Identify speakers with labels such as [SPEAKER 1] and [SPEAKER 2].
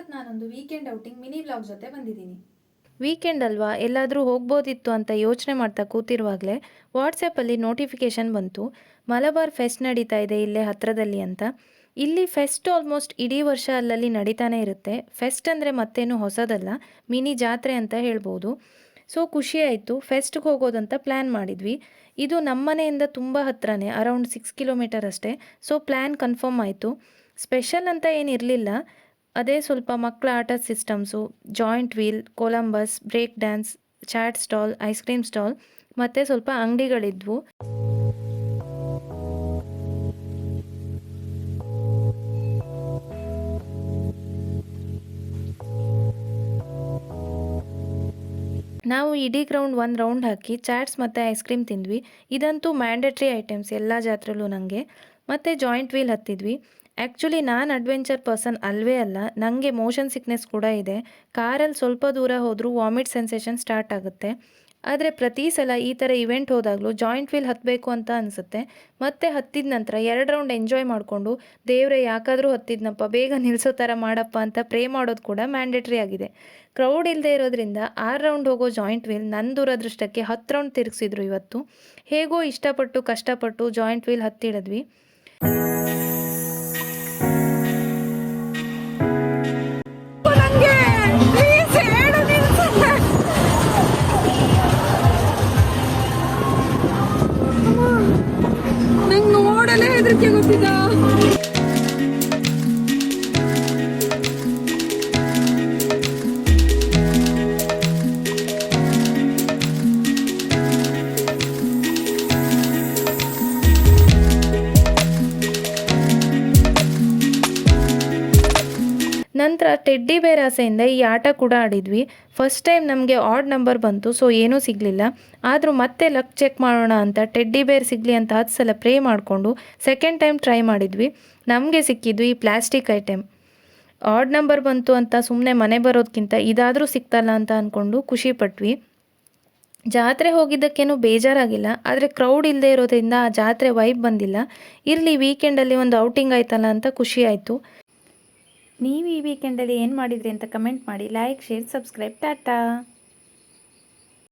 [SPEAKER 1] ಇವತ್ತು ನಾನೊಂದು weekend outing mini vlog ಜೊತೆ ಬಂದಿದ್ದೀನಿ.
[SPEAKER 2] ವೀಕೆಂಡ್ ಅಲ್ವಾ, ಎಲ್ಲಾದರೂ ಹೋಗ್ಬೋದಿತ್ತು ಅಂತ ಯೋಚನೆ ಮಾಡ್ತಾ ಕೂತಿರುವಾಗಲೇ ವಾಟ್ಸಪ್ಪಲ್ಲಿ ನೋಟಿಫಿಕೇಷನ್ ಬಂತು, ಮಲಬಾರ್ ಫೆಸ್ಟ್ ನಡೀತಾ ಇದೆ ಇಲ್ಲೇ ಹತ್ತಿರದಲ್ಲಿ ಅಂತ. ಇಲ್ಲಿ ಫೆಸ್ಟ್ ಆಲ್ಮೋಸ್ಟ್ ಇಡೀ ವರ್ಷ ಅಲ್ಲಲ್ಲಿ ನಡೀತಾನೆ ಇರುತ್ತೆ. ಫೆಸ್ಟ್ ಅಂದರೆ ಮತ್ತೇನು ಹೊಸದಲ್ಲ, ಮಿನಿ ಜಾತ್ರೆ ಅಂತ ಹೇಳ್ಬೋದು. ಸೊ ಖುಷಿ ಆಯಿತು, ಫೆಸ್ಟ್ಗೆ ಹೋಗೋದಂತ ಪ್ಲ್ಯಾನ್ ಮಾಡಿದ್ವಿ. ಇದು ನಮ್ಮ ಮನೆಯಿಂದ ತುಂಬ ಹತ್ರನೇ, ಅರೌಂಡ್ 6 ಕಿಲೋಮೀಟರ್ ಅಷ್ಟೇ. ಸೊ ಪ್ಲ್ಯಾನ್ ಕನ್ಫರ್ಮ್ ಆಯಿತು. ಸ್ಪೆಷಲ್ ಅಂತ ಏನಿರಲಿಲ್ಲ, ಅದೇ ಸ್ವಲ್ಪ ಮಕ್ಕಳ ಆಟದ systems, giant wheel, Columbus, break dance, chaat stall, ice cream stall ಮತ್ತು ಸ್ವಲ್ಪ ಅಂಗಡಿಗಳಿದ್ವು. ನಾವು ಇಡೀ ಗ್ರೌಂಡ್ ಒಂದು ರೌಂಡ್ ಹಾಕಿ ಚಾಟ್ಸ್ ಮತ್ತು ಐಸ್ ಕ್ರೀಮ್ ತಿಂದ್ವಿ. ಇದಂತೂ ಮ್ಯಾಂಡೇಟ್ರಿ ಐಟಮ್ಸ್ ಎಲ್ಲ ಜಾತ್ರೆಲೂ ನನಗೆ. ಮತ್ತು ಜಾಯಿಂಟ್ ವೀಲ್ ಹತ್ತಿದ್ವಿ. ಆ್ಯಕ್ಚುಲಿ ನಾನು ಅಡ್ವೆಂಚರ್ ಪರ್ಸನ್ ಅಲ್ವೇ ಅಲ್ಲ, ನನಗೆ ಮೋಷನ್ ಸಿಕ್ನೆಸ್ ಕೂಡ ಇದೆ. ಕಾರಲ್ಲಿ ಸ್ವಲ್ಪ ದೂರ ಹೋದರೂ ವಾಮಿಟ್ ಸೆನ್ಸೇಷನ್ ಸ್ಟಾರ್ಟ್ ಆಗುತ್ತೆ. ಆದರೆ ಪ್ರತಿ ಸಲ ಈ ಥರ ಇವೆಂಟ್ ಹೋದಾಗಲೂ ಜಾಯಿಂಟ್ ವೀಲ್ ಹತ್ತಬೇಕು ಅಂತ ಅನಿಸುತ್ತೆ. ಮತ್ತು ಹತ್ತಿದ ನಂತರ 2 ರೌಂಡ್ ಎಂಜಾಯ್ ಮಾಡಿಕೊಂಡು, ದೇವರೇ ಯಾಕಾದರೂ ಹತ್ತಿದ್ನಪ್ಪ, ಬೇಗ ನಿಲ್ಲಿಸೋ ಥರ ಮಾಡಪ್ಪ ಅಂತ ಪ್ರೇ ಮಾಡೋದು ಕೂಡ ಮ್ಯಾಂಡೇಟ್ರಿ ಆಗಿದೆ. ಕ್ರೌಡ್ ಇಲ್ಲದೆ ಇರೋದ್ರಿಂದ 6 ರೌಂಡ್ ಹೋಗೋ ಜಾಯಿಂಟ್ ವೀಲ್ ನನ್ನ ದುರದೃಷ್ಟಕ್ಕೆ 10 ರೌಂಡ್ ತಿರುಗಿಸಿದ್ರು ಇವತ್ತು. ಹೇಗೋ ಇಷ್ಟಪಟ್ಟು ಕಷ್ಟಪಟ್ಟು ಜಾಯಿಂಟ್ ವೀಲ್ ಹತ್ತಿಡಿದ್ವಿ.
[SPEAKER 1] ಹೆದರಿಕೆ ಗೊತ್ತಿದ್ದ.
[SPEAKER 2] ನಂತರ ಟೆಡ್ಡಿ ಬೇರ್ ಆಸೆಯಿಂದ ಈ ಆಟ ಕೂಡ ಆಡಿದ್ವಿ. ಫಸ್ಟ್ ಟೈಮ್ ನಮಗೆ ಆಡ್ ನಂಬರ್ ಬಂತು, ಸೊ ಏನೂ ಸಿಗಲಿಲ್ಲ. ಆದರೂ ಮತ್ತೆ ಲಕ್ ಚೆಕ್ ಮಾಡೋಣ ಅಂತ ಟೆಡ್ಡಿ ಬೇರ್ ಸಿಗಲಿ ಅಂತ 10 ಸಲ ಪ್ರೇ ಮಾಡಿಕೊಂಡು ಸೆಕೆಂಡ್ ಟೈಮ್ ಟ್ರೈ ಮಾಡಿದ್ವಿ. ನಮಗೆ ಸಿಕ್ಕಿದ್ವಿ ಈ ಪ್ಲಾಸ್ಟಿಕ್ ಐಟಮ್. ಆಡ್ ನಂಬರ್ ಬಂತು ಅಂತ ಸುಮ್ಮನೆ ಮನೆ ಬರೋದಕ್ಕಿಂತ ಇದಾದರೂ ಸಿಕ್ತಲ್ಲ ಅಂತ ಅಂದ್ಕೊಂಡು ಖುಷಿಪಟ್ವಿ. ಜಾತ್ರೆ ಹೋಗಿದ್ದಕ್ಕೇನು ಬೇಜಾರಾಗಿಲ್ಲ, ಆದರೆ ಕ್ರೌಡ್ ಇಲ್ಲದೆ ಇರೋದ್ರಿಂದ ಆ ಜಾತ್ರೆ ವೈಬ್ ಬಂದಿಲ್ಲ. ಇರಲಿ, ವೀಕೆಂಡಲ್ಲಿ ಒಂದು ಔಟಿಂಗ್ ಆಯ್ತಲ್ಲ ಅಂತ ಖುಷಿ ಆಯಿತು. ನೀವು ಈ ವೀಕೆಂಡಲ್ಲಿ ಏನು ಮಾಡಿದ್ರಿ ಅಂತ ಕಮೆಂಟ್ ಮಾಡಿ. Like, share, subscribe. ಟಾಟಾ.